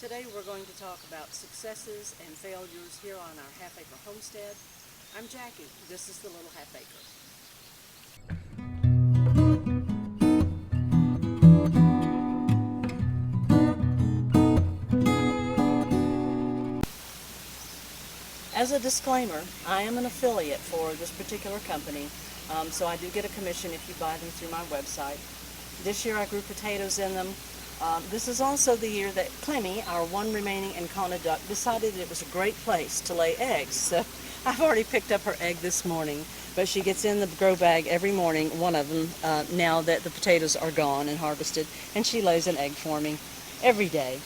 Today we're going to talk about successes and failures here on our half-acre homestead. I'm Jackie. This is the Little Half Acre. As a disclaimer, I am an affiliate for this particular company, so I do get a commission if you buy them through my website. This year I grew potatoes in them. This is also the year that Clemmy, our one remaining Ancona duck, decided it was a great place to lay eggs. So I've already picked up her egg this morning, but she gets in the grow bag every morning, one of them, now that the potatoes are gone and harvested, and she lays an egg for me every day.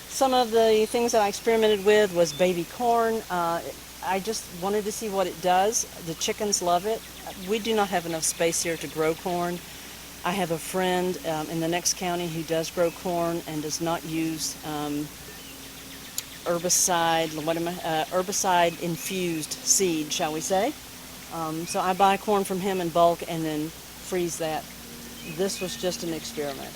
Some of the things that I experimented with was baby corn. I just wanted to see what it does. The chickens love it. We do not have enough space here to grow corn. I have a friend in the next county who does grow corn and does not use herbicide infused seed, shall we say. So I buy corn from him in bulk and then freeze that. This was just an experiment.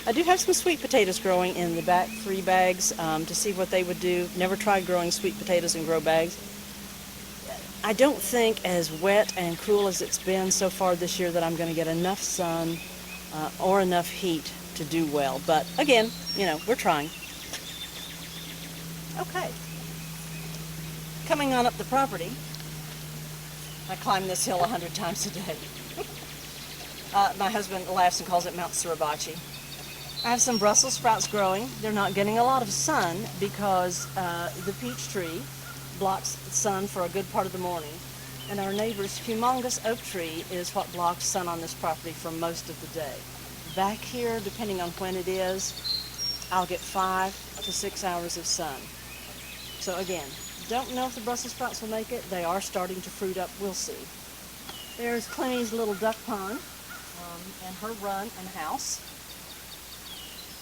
I do have some sweet potatoes growing in the back 3 bags to see what they would do. Never tried growing sweet potatoes in grow bags. I don't think, as wet and cool as it's been so far this year, that I'm going to get enough sun or enough heat to do well. But again, we're trying. Okay. Coming on up the property, I climb this hill 100 times a day. My husband laughs and calls it Mount Suribachi. I have some Brussels sprouts growing. They're not getting a lot of sun because the peach tree blocks the sun for a good part of the morning. And our neighbor's humongous oak tree is what blocks sun on this property for most of the day. Back here, depending on when it is, I'll get 5 to 6 hours of sun. So again, don't know if the Brussels sprouts will make it. They are starting to fruit up. We'll see. There's Clemmy's little duck pond and her run and house.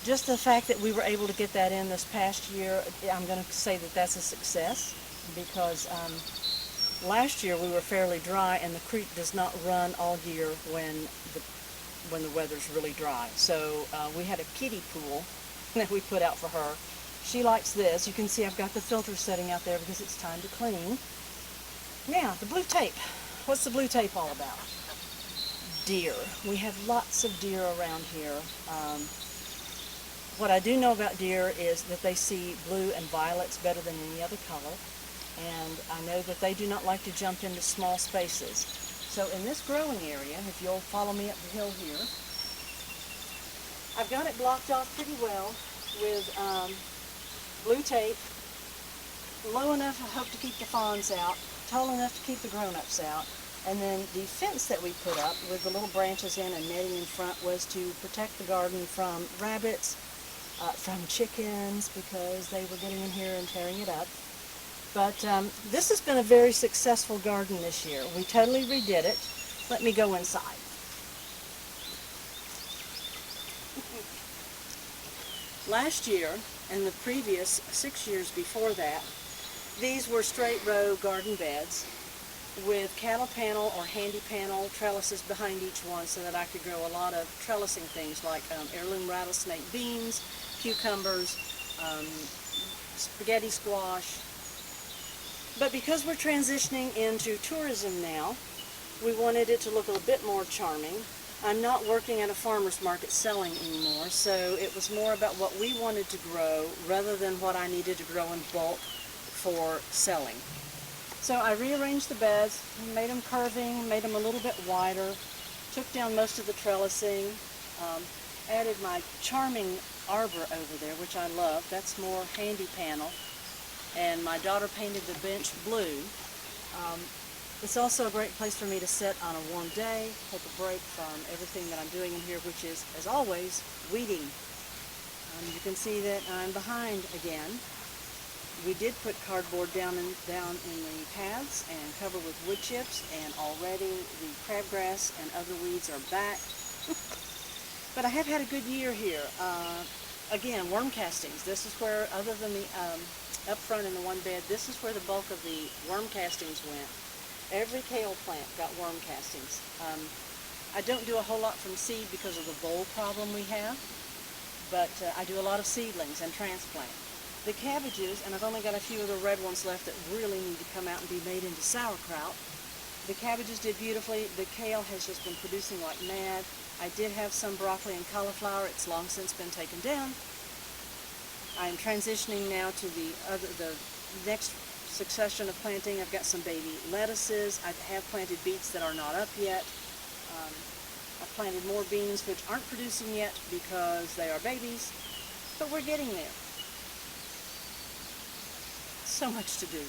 Just the fact that we were able to get that in this past year, I'm going to say that that's a success, because last year we were fairly dry, and the creek does not run all year when the weather's really dry. So we had a kiddie pool that we put out for her. She likes this. You can see I've got the filter setting out there because it's time to clean. Now, the blue tape. What's the blue tape all about? Deer. We have lots of deer around here. What I do know about deer is that they see blue and violets better than any other color, and I know that they do not like to jump into small spaces. So in this growing area, if you'll follow me up the hill here, I've got it blocked off pretty well with blue tape, low enough I hope to keep the fawns out, tall enough to keep the grown-ups out, and then the fence that we put up with the little branches in and netting in front was to protect the garden from rabbits, from chickens, because they were getting in here and tearing it up. But this has been a very successful garden this year. We totally redid it. Let me go inside. Last year, and the previous 6 years before that, these were straight row garden beds with cattle panel or handy panel trellises behind each one, so that I could grow a lot of trellising things like heirloom rattlesnake beans, cucumbers, spaghetti squash. But because we're transitioning into tourism now, we wanted it to look a bit more charming. I'm not working at a farmer's market selling anymore, so it was more about what we wanted to grow rather than what I needed to grow in bulk for selling. So I rearranged the beds, made them curving, made them a little bit wider, took down most of the trellising, added my charming arbor over there, which I love. That's more handy panel. And my daughter painted the bench blue. It's also a great place for me to sit on a warm day, take a break from everything that I'm doing in here, which is, as always, weeding. You can see that I'm behind again. We did put cardboard down in the paths and cover with wood chips, and already the crabgrass and other weeds are back. But I have had a good year here. Again, worm castings. This is where, other than the up front in the one bed, this is where the bulk of the worm castings went. Every kale plant got worm castings. I don't do a whole lot from seed because of the vole problem we have, but I do a lot of seedlings and transplant. The cabbages, and I've only got a few of the red ones left that really need to come out and be made into sauerkraut. The cabbages did beautifully. The kale has just been producing like mad. I did have some broccoli and cauliflower. It's long since been taken down. I'm transitioning now to the next succession of planting. I've got some baby lettuces. I have planted beets that are not up yet. I've planted more beans which aren't producing yet because they are babies, but we're getting there. So much to do.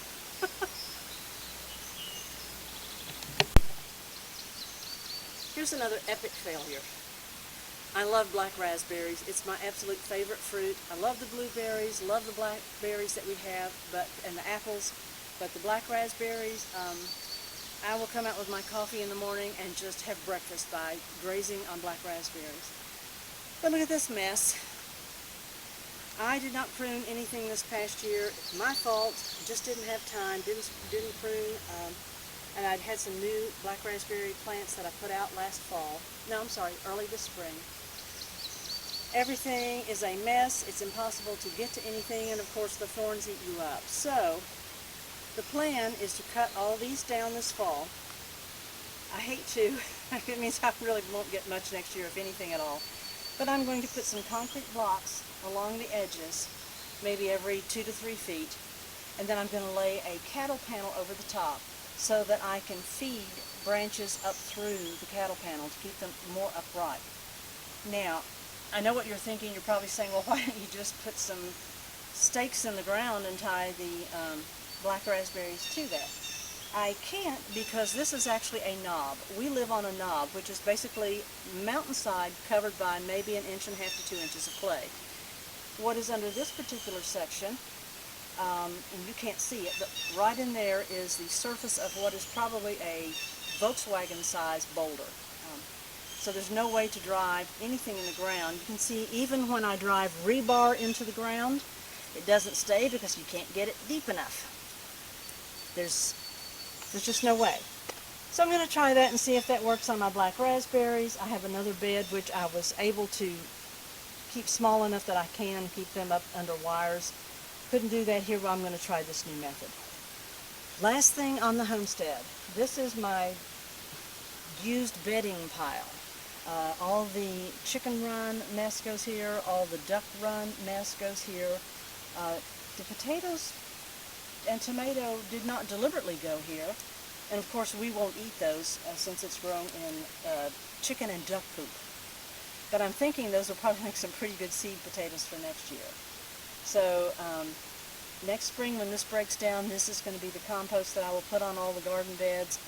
Here's another epic failure. I love black raspberries. It's my absolute favorite fruit. I love the blueberries, love the blackberries that we have, and the apples, but the black raspberries, I will come out with my coffee in the morning and just have breakfast by grazing on black raspberries. But look at this mess. I did not prune anything this past year. It's my fault. Just didn't have time. Didn't prune. And I'd had some new black raspberry plants that I put out last fall. No, I'm sorry, early this spring. Everything is a mess. It's impossible to get to anything, and of course the thorns eat you up. So the plan is to cut all these down this fall. I hate to. It means I really won't get much next year, if anything at all. But I'm going to put some concrete blocks along the edges, maybe every 2 to 3 feet, and then I'm going to lay a cattle panel over the top so that I can feed branches up through the cattle panel to keep them more upright. Now, I know what you're thinking. You're probably saying, well, why don't you just put some stakes in the ground and tie the black raspberries to that? I can't, because this is actually a knob. We live on a knob, which is basically mountainside covered by maybe 1.5 inches to 2 inches of clay. What is under this particular section, and you can't see it, but right in there is the surface of what is probably a Volkswagen-sized boulder. So there's no way to drive anything in the ground. You can see even when I drive rebar into the ground, it doesn't stay because you can't get it deep enough. There's just no way. So I'm going to try that and see if that works on my black raspberries. I have another bed which I was able to keep small enough that I can keep them up under wires. Couldn't do that here, but I'm going to try this new method. Last thing on the homestead. This is my used bedding pile. All the chicken run mess goes here. All the duck run mess goes here. The potatoes and tomato did not deliberately go here. And of course we won't eat those since it's grown in chicken and duck poop. But I'm thinking those will probably make some pretty good seed potatoes for next year. So next spring when this breaks down, this is going to be the compost that I will put on all the garden beds,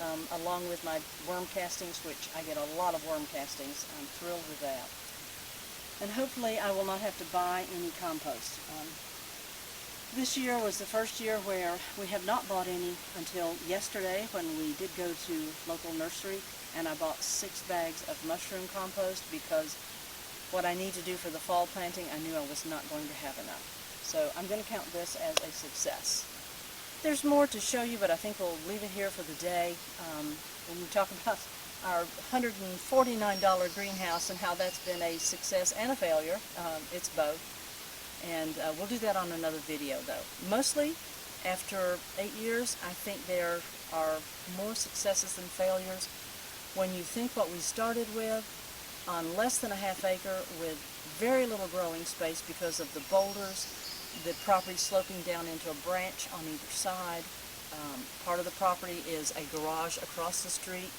along with my worm castings, which I get a lot of worm castings. I'm thrilled with that. And hopefully I will not have to buy any compost. This year was the first year where we have not bought any until yesterday, when we did go to local nursery and I bought 6 bags of mushroom compost, because what I need to do for the fall planting, I knew I was not going to have enough. So I'm going to count this as a success. There's more to show you, but I think we'll leave it here for the day. When we talk about our $149 greenhouse and how that's been a success and a failure, it's both. And we'll do that on another video, though. Mostly, after 8 years, I think there are more successes than failures. When you think what we started with, on less than a ½ acre with very little growing space because of the boulders, the property sloping down into a branch on either side. Part of the property is a garage across the street.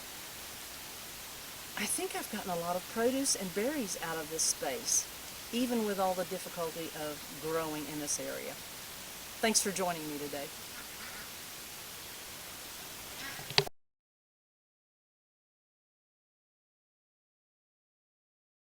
I think I've gotten a lot of produce and berries out of this space, even with all the difficulty of growing in this area. Thanks for joining me today.